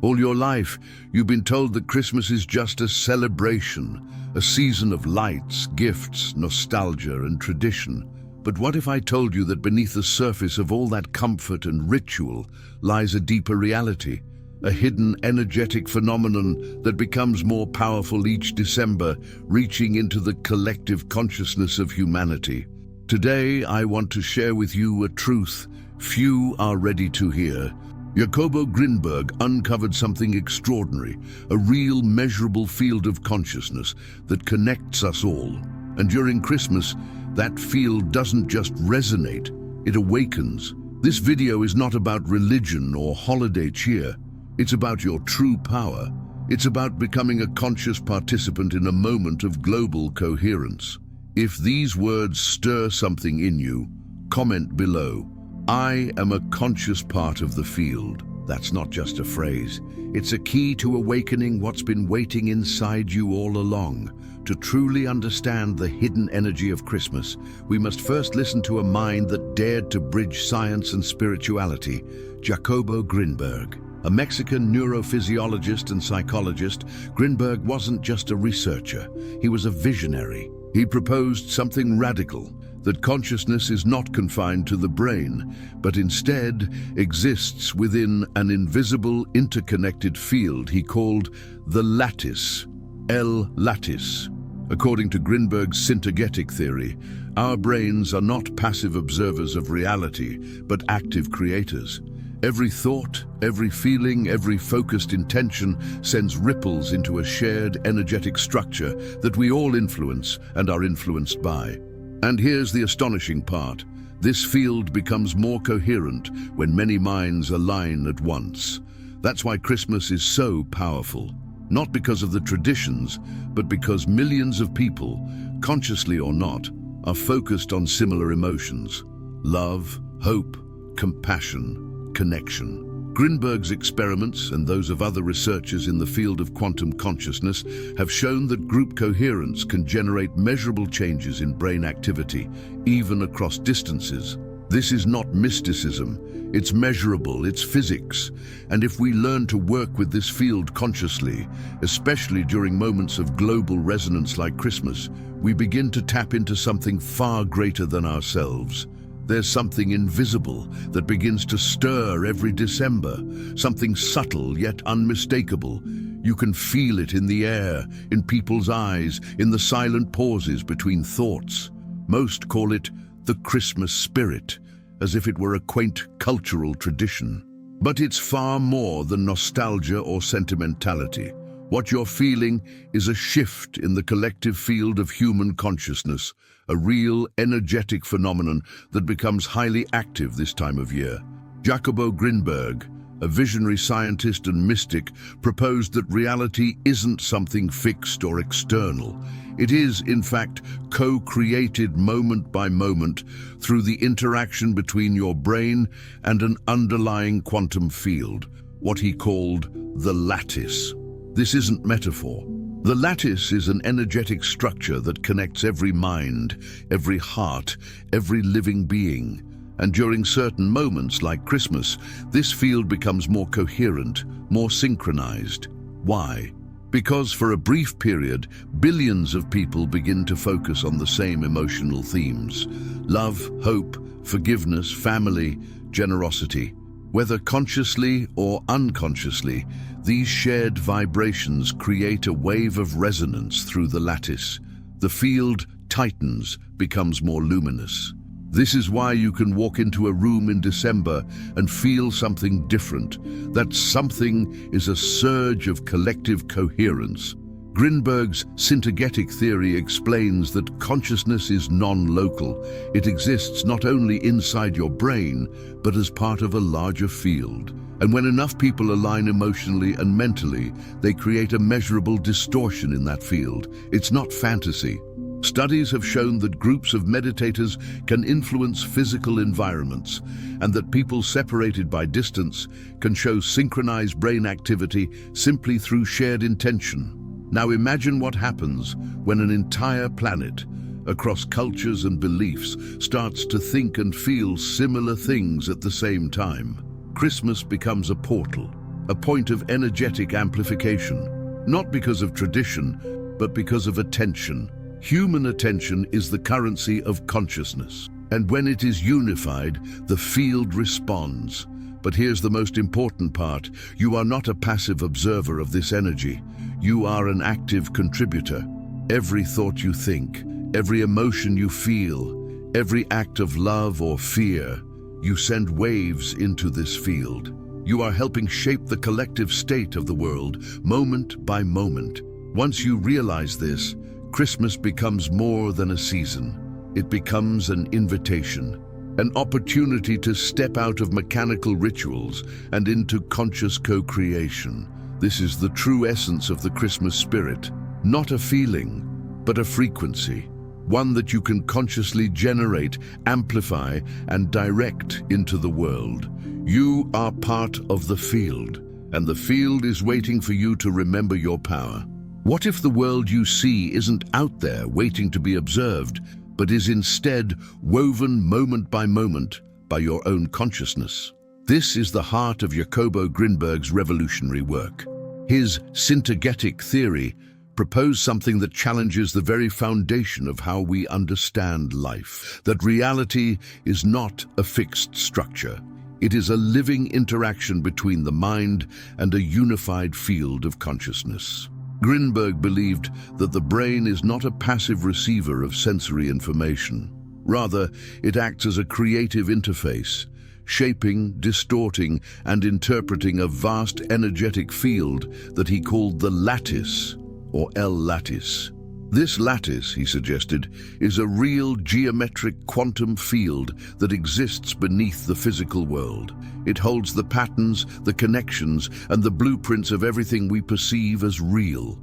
All your life, you've been told that Christmas is just a celebration, a season of lights, gifts, nostalgia, and tradition. But what if I told you that beneath the surface of all that comfort and ritual lies a deeper reality, a hidden energetic phenomenon that becomes more powerful each December, reaching into the collective consciousness of humanity? Today, I want to share with you a truth few are ready to hear. Jacobo Grinberg uncovered something extraordinary, a real measurable field of consciousness that connects us all. And during Christmas, that field doesn't just resonate, it awakens. This video is not about religion or holiday cheer. It's about your true power. It's about becoming a conscious participant in a moment of global coherence. If these words stir something in you, comment below. I am a conscious part of the field. That's not just a phrase. It's a key to awakening what's been waiting inside you all along. To truly understand the hidden energy of Christmas, we must first listen to a mind that dared to bridge science and spirituality, Jacobo Grinberg. A Mexican neurophysiologist and psychologist, Grinberg wasn't just a researcher, he was a visionary. He proposed something radical, that consciousness is not confined to the brain, but instead exists within an invisible, interconnected field he called the lattice, lattice. According to Grinberg's synergetic theory, our brains are not passive observers of reality, but active creators. Every thought, every feeling, every focused intention sends ripples into a shared energetic structure that we all influence and are influenced by. And here's the astonishing part. This field becomes more coherent when many minds align at once. That's why Christmas is so powerful. Not because of the traditions, but because millions of people, consciously or not, are focused on similar emotions: love, hope, compassion, connection. Grinberg's experiments and those of other researchers in the field of quantum consciousness have shown that group coherence can generate measurable changes in brain activity, even across distances. This is not mysticism, it's measurable, it's physics. And if we learn to work with this field consciously, especially during moments of global resonance like Christmas, we begin to tap into something far greater than ourselves. There's something invisible that begins to stir every December, something subtle yet unmistakable. You can feel it in the air, in people's eyes, in the silent pauses between thoughts. Most call it the Christmas spirit, as if it were a quaint cultural tradition. But it's far more than nostalgia or sentimentality. What you're feeling is a shift in the collective field of human consciousness, a real energetic phenomenon that becomes highly active this time of year. Jacobo Grinberg, a visionary scientist and mystic, proposed that reality isn't something fixed or external. It is, in fact, co-created moment by moment through the interaction between your brain and an underlying quantum field, what he called the lattice. This isn't metaphor. The lattice is an energetic structure that connects every mind, every heart, every living being. And during certain moments like Christmas, this field becomes more coherent, more synchronized. Why? Because for a brief period, billions of people begin to focus on the same emotional themes: love, hope, forgiveness, family, generosity. Whether consciously or unconsciously, these shared vibrations create a wave of resonance through the lattice. The field tightens, becomes more luminous. This is why you can walk into a room in December and feel something different. That something is a surge of collective coherence. Grinberg's synergetic theory explains that consciousness is non-local. It exists not only inside your brain, but as part of a larger field. And when enough people align emotionally and mentally, they create a measurable distortion in that field. It's not fantasy. Studies have shown that groups of meditators can influence physical environments, and that people separated by distance can show synchronized brain activity simply through shared intention. Now imagine what happens when an entire planet, across cultures and beliefs, starts to think and feel similar things at the same time. Christmas becomes a portal, a point of energetic amplification, not because of tradition, but because of attention. Human attention is the currency of consciousness, and when it is unified, the field responds. But here's the most important part. You are not a passive observer of this energy. You are an active contributor. Every thought you think, every emotion you feel, every act of love or fear, you send waves into this field. You are helping shape the collective state of the world, moment by moment. Once you realize this, Christmas becomes more than a season. It becomes an invitation, an opportunity to step out of mechanical rituals and into conscious co-creation. This is the true essence of the Christmas spirit, not a feeling, but a frequency, one that you can consciously generate, amplify, and direct into the world. You are part of the field, and the field is waiting for you to remember your power. What if the world you see isn't out there waiting to be observed, but is instead woven moment by moment by your own consciousness? This is the heart of Jacobo Grinberg's revolutionary work. His synthegetic theory proposed something that challenges the very foundation of how we understand life, that reality is not a fixed structure. It is a living interaction between the mind and a unified field of consciousness. Grinberg believed that the brain is not a passive receiver of sensory information. Rather, it acts as a creative interface, shaping, distorting, and interpreting a vast energetic field that he called the lattice, or L-lattice. This lattice, he suggested, is a real geometric quantum field that exists beneath the physical world. It holds the patterns, the connections, and the blueprints of everything we perceive as real.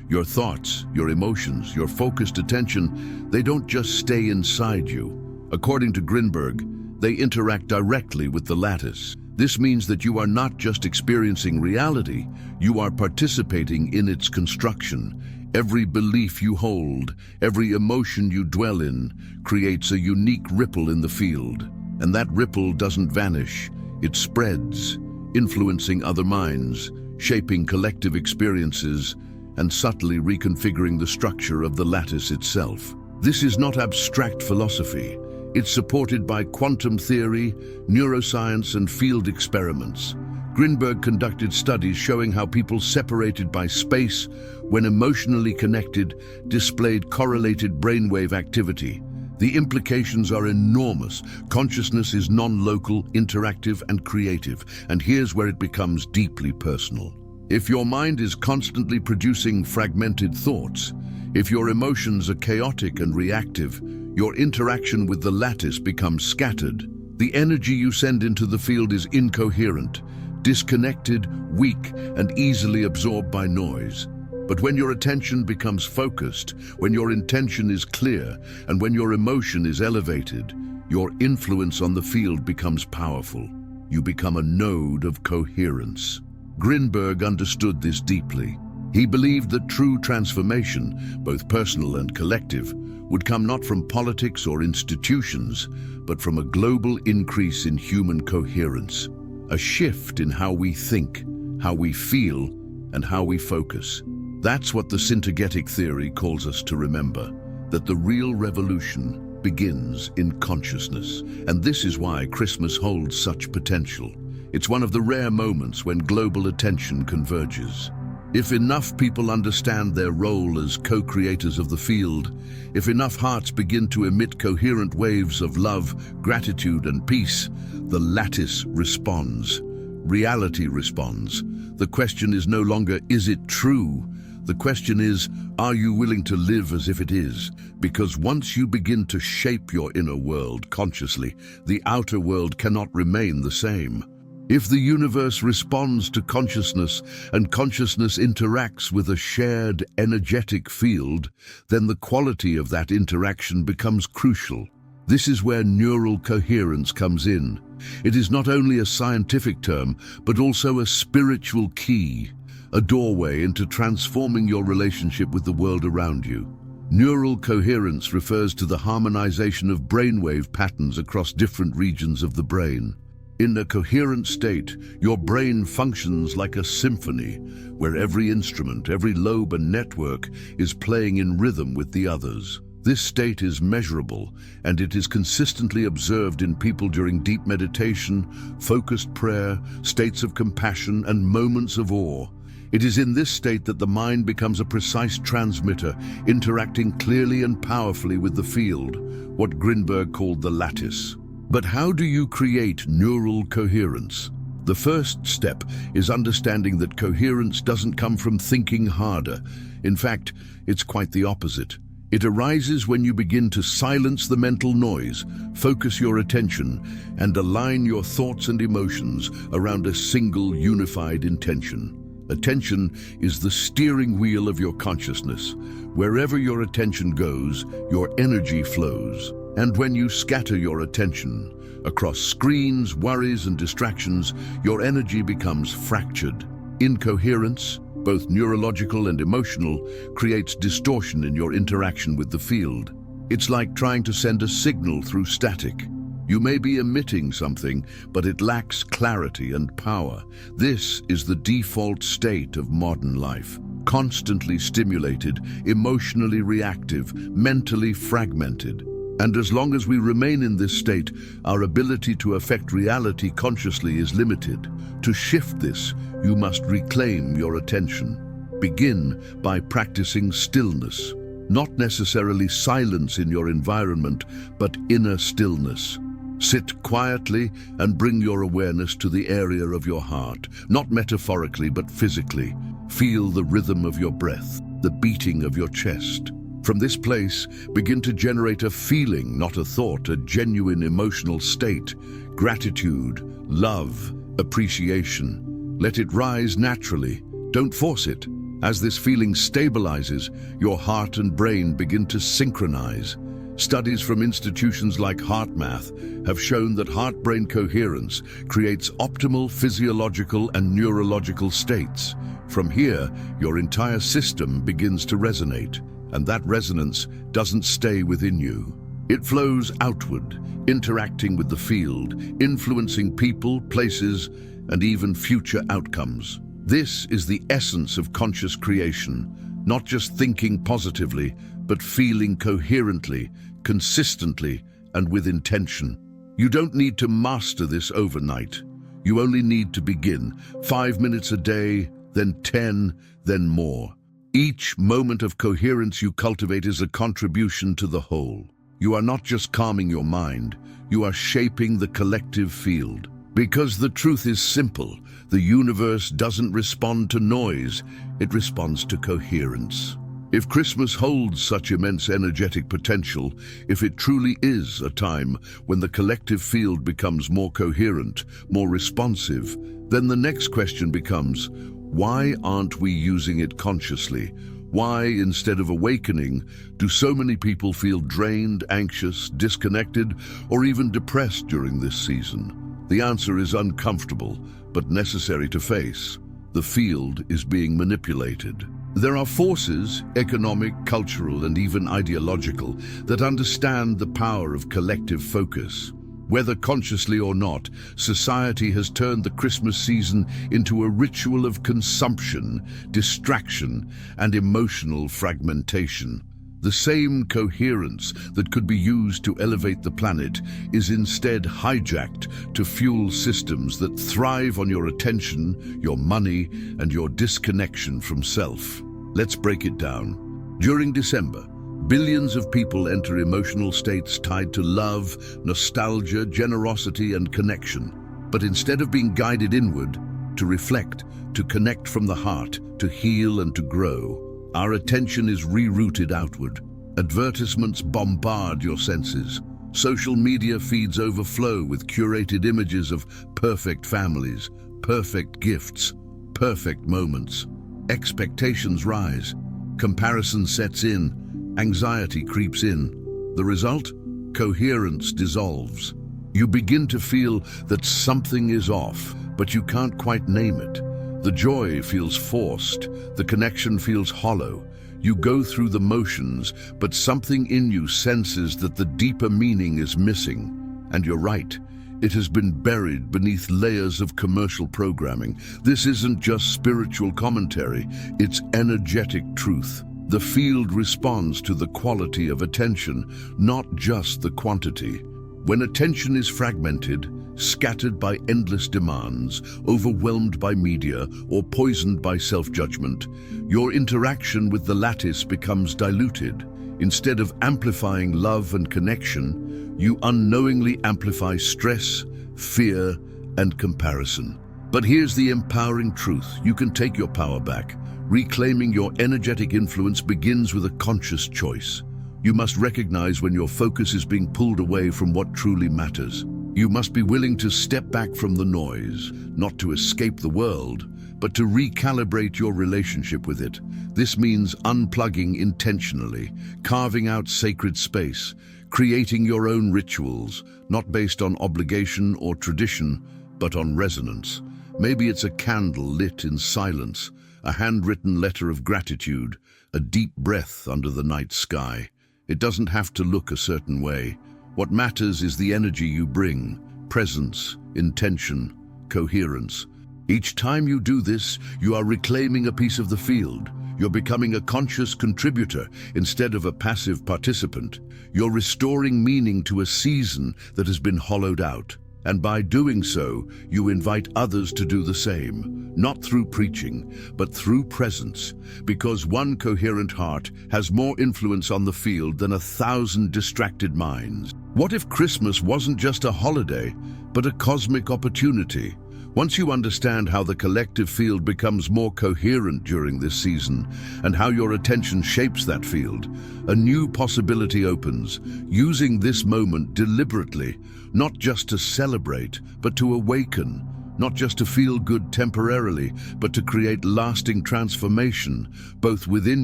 Your thoughts, your emotions, your focused attention, they don't just stay inside you. According to Grinberg, they interact directly with the lattice. This means that you are not just experiencing reality, you are participating in its construction. Every belief you hold, every emotion you dwell in, creates a unique ripple in the field. And that ripple doesn't vanish, it spreads, influencing other minds, shaping collective experiences, and subtly reconfiguring the structure of the lattice itself. This is not abstract philosophy. It's supported by quantum theory, neuroscience, and field experiments. Grinberg conducted studies showing how people separated by space, when emotionally connected, displayed correlated brainwave activity. The implications are enormous. Consciousness is non-local, interactive, and creative, and here's where it becomes deeply personal. If your mind is constantly producing fragmented thoughts, if your emotions are chaotic and reactive, your interaction with the lattice becomes scattered. The energy you send into the field is incoherent, disconnected, weak, and easily absorbed by noise. But when your attention becomes focused, when your intention is clear, and when your emotion is elevated, your influence on the field becomes powerful. You become a node of coherence. Grinberg understood this deeply. He believed that true transformation, both personal and collective, would come not from politics or institutions, but from a global increase in human coherence. A shift in how we think, how we feel, and how we focus. That's what the synthegetic theory calls us to remember, that the real revolution begins in consciousness. And this is why Christmas holds such potential. It's one of the rare moments when global attention converges. If enough people understand their role as co-creators of the field, if enough hearts begin to emit coherent waves of love, gratitude, and peace, the lattice responds. Reality responds. The question is no longer, is it true? The question is, are you willing to live as if it is? Because once you begin to shape your inner world consciously, the outer world cannot remain the same. If the universe responds to consciousness and consciousness interacts with a shared energetic field, then the quality of that interaction becomes crucial. This is where neural coherence comes in. It is not only a scientific term, but also a spiritual key, a doorway into transforming your relationship with the world around you. Neural coherence refers to the harmonization of brainwave patterns across different regions of the brain. In a coherent state, your brain functions like a symphony, where every instrument, every lobe and network is playing in rhythm with the others. This state is measurable, and it is consistently observed in people during deep meditation, focused prayer, states of compassion, and moments of awe. It is in this state that the mind becomes a precise transmitter, interacting clearly and powerfully with the field, what Grinberg called the lattice. But how do you create neural coherence? The first step is understanding that coherence doesn't come from thinking harder. In fact, it's quite the opposite. It arises when you begin to silence the mental noise, focus your attention, and align your thoughts and emotions around a single unified intention. Attention is the steering wheel of your consciousness. Wherever your attention goes, your energy flows. And when you scatter your attention across screens, worries, and distractions, your energy becomes fractured. Incoherence, both neurological and emotional, creates distortion in your interaction with the field. It's like trying to send a signal through static. You may be emitting something, but it lacks clarity and power. This is the default state of modern life. Constantly stimulated, emotionally reactive, mentally fragmented. And as long as we remain in this state, our ability to affect reality consciously is limited. To shift this, you must reclaim your attention. Begin by practicing stillness. Not necessarily silence in your environment, but inner stillness. Sit quietly and bring your awareness to the area of your heart, not metaphorically but physically. Feel the rhythm of your breath, the beating of your chest. From this place, begin to generate a feeling, not a thought, a genuine emotional state, gratitude, love, appreciation. Let it rise naturally. Don't force it. As this feeling stabilizes, your heart and brain begin to synchronize. Studies from institutions like HeartMath have shown that heart-brain coherence creates optimal physiological and neurological states. From here, your entire system begins to resonate. And that resonance doesn't stay within you. It flows outward, interacting with the field, influencing people, places, and even future outcomes. This is the essence of conscious creation, not just thinking positively, but feeling coherently, consistently, and with intention. You don't need to master this overnight. You only need to begin. 5 minutes a day, then 10, then more. Each moment of coherence you cultivate is a contribution to the whole. You are not just calming your mind, you are shaping the collective field. Because the truth is simple, the universe doesn't respond to noise, it responds to coherence. If Christmas holds such immense energetic potential, if it truly is a time when the collective field becomes more coherent, more responsive, then the next question becomes, why aren't we using it consciously? Why, instead of awakening, do so many people feel drained, anxious, disconnected, or even depressed during this season? The answer is uncomfortable, but necessary to face. The field is being manipulated. There are forces, economic, cultural, and even ideological, that understand the power of collective focus. Whether consciously or not, society has turned the Christmas season into a ritual of consumption, distraction, and emotional fragmentation. The same coherence that could be used to elevate the planet is instead hijacked to fuel systems that thrive on your attention, your money, and your disconnection from self. Let's break it down. During December, billions of people enter emotional states tied to love, nostalgia, generosity, and connection. But instead of being guided inward, to reflect, to connect from the heart, to heal and to grow, our attention is rerouted outward. Advertisements bombard your senses. Social media feeds overflow with curated images of perfect families, perfect gifts, perfect moments. Expectations rise. Comparison sets in. Anxiety creeps in. The result? Coherence dissolves. You begin to feel that something is off, but you can't quite name it. The joy feels forced. The connection feels hollow. You go through the motions, but something in you senses that the deeper meaning is missing. And you're right. It has been buried beneath layers of commercial programming. This isn't just spiritual commentary, it's energetic truth. The field responds to the quality of attention, not just the quantity. When attention is fragmented, scattered by endless demands, overwhelmed by media, or poisoned by self-judgment, your interaction with the lattice becomes diluted. Instead of amplifying love and connection, you unknowingly amplify stress, fear, and comparison. But here's the empowering truth. You can take your power back. Reclaiming your energetic influence begins with a conscious choice. You must recognize when your focus is being pulled away from what truly matters. You must be willing to step back from the noise, not to escape the world, but to recalibrate your relationship with it. This means unplugging intentionally, carving out sacred space, creating your own rituals, not based on obligation or tradition, but on resonance. Maybe it's a candle lit in silence, a handwritten letter of gratitude, a deep breath under the night sky. It doesn't have to look a certain way. What matters is the energy you bring, presence, intention, coherence. Each time you do this, you are reclaiming a piece of the field. You're becoming a conscious contributor instead of a passive participant. You're restoring meaning to a season that has been hollowed out. And by doing so, you invite others to do the same, not through preaching, but through presence, because one coherent heart has more influence on the field than 1,000 distracted minds. What if Christmas wasn't just a holiday, but a cosmic opportunity? Once you understand how the collective field becomes more coherent during this season and how your attention shapes that field, a new possibility opens, using this moment deliberately, not just to celebrate, but to awaken, not just to feel good temporarily, but to create lasting transformation, both within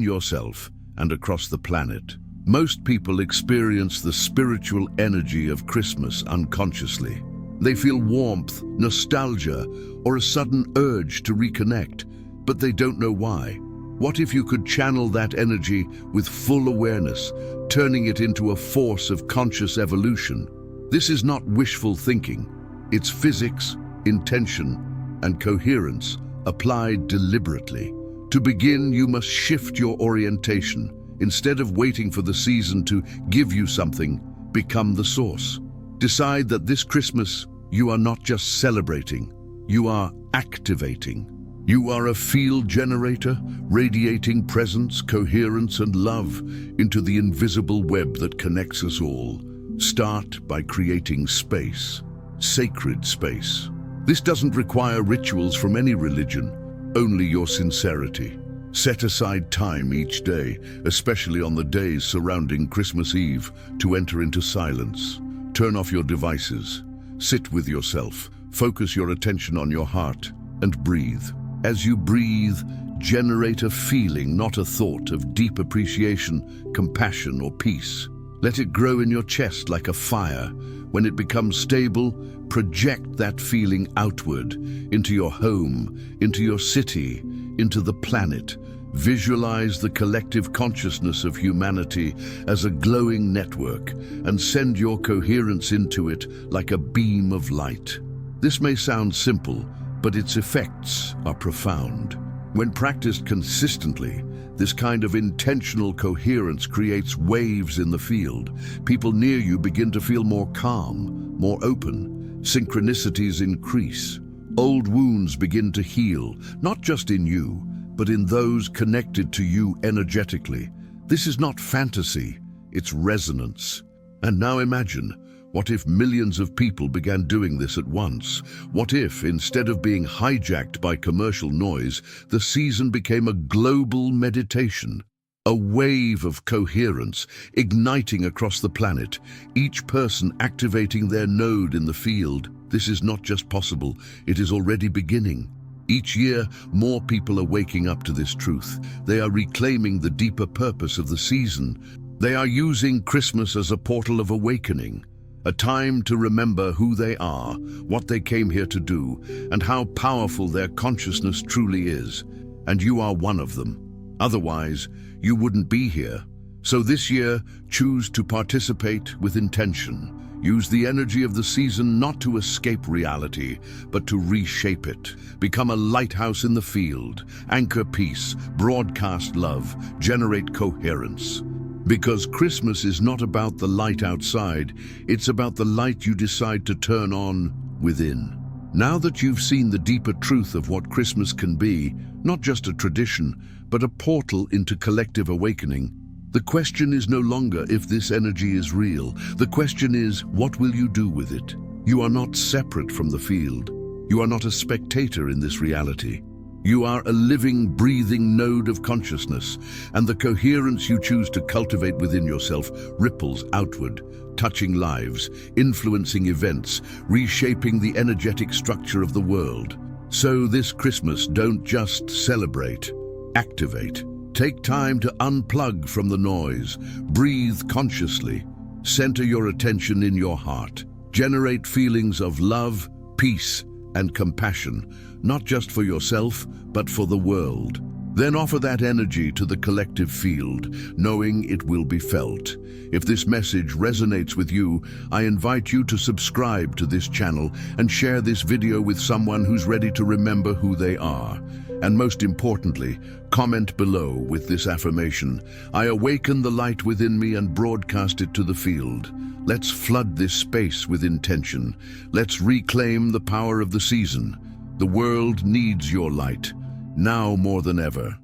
yourself and across the planet. Most people experience the spiritual energy of Christmas unconsciously. They feel warmth, nostalgia, or a sudden urge to reconnect, but they don't know why. What if you could channel that energy with full awareness, turning it into a force of conscious evolution? This is not wishful thinking. It's physics, intention, and coherence applied deliberately. To begin, you must shift your orientation. Instead of waiting for the season to give you something, become the source. Decide that this Christmas, you are not just celebrating, you are activating. You are a field generator, radiating presence, coherence, and love into the invisible web that connects us all. Start by creating space, sacred space. This doesn't require rituals from any religion, only your sincerity. Set aside time each day, especially on the days surrounding Christmas Eve, to enter into silence. Turn off your devices, sit with yourself, focus your attention on your heart, and breathe. As you breathe, generate a feeling, not a thought, of deep appreciation, compassion, or peace. Let it grow in your chest like a fire. When it becomes stable, project that feeling outward, into your home, into your city, into the planet. Visualize the collective consciousness of humanity as a glowing network and send your coherence into it like a beam of light. This may sound simple, but its effects are profound. When practiced consistently, this kind of intentional coherence creates waves in the field. People near you begin to feel more calm, more open. Synchronicities increase. Old wounds begin to heal, not just in you, but in those connected to you energetically. This is not fantasy, it's resonance. And now imagine, what if millions of people began doing this at once? What if, instead of being hijacked by commercial noise, the season became a global meditation? A wave of coherence igniting across the planet, each person activating their node in the field. This is not just possible, it is already beginning. Each year, more people are waking up to this truth. They are reclaiming the deeper purpose of the season. They are using Christmas as a portal of awakening, a time to remember who they are, what they came here to do, and how powerful their consciousness truly is. And you are one of them. Otherwise, you wouldn't be here. So this year, choose to participate with intention. Use the energy of the season not to escape reality, but to reshape it. Become a lighthouse in the field, anchor peace, broadcast love, generate coherence. Because Christmas is not about the light outside, it's about the light you decide to turn on within. Now that you've seen the deeper truth of what Christmas can be, not just a tradition, but a portal into collective awakening, the question is no longer if this energy is real. The question is, what will you do with it? You are not separate from the field. You are not a spectator in this reality. You are a living, breathing node of consciousness, and the coherence you choose to cultivate within yourself ripples outward, touching lives, influencing events, reshaping the energetic structure of the world. So this Christmas, don't just celebrate, activate. Take time to unplug from the noise, breathe consciously, center your attention in your heart, generate feelings of love, peace, and compassion, not just for yourself, but for the world. Then offer that energy to the collective field, knowing it will be felt. If this message resonates with you, I invite you to subscribe to this channel and share this video with someone who's ready to remember who they are. And most importantly, comment below with this affirmation: I awaken the light within me and broadcast it to the field. Let's flood this space with intention. Let's reclaim the power of the season. The world needs your light, now more than ever.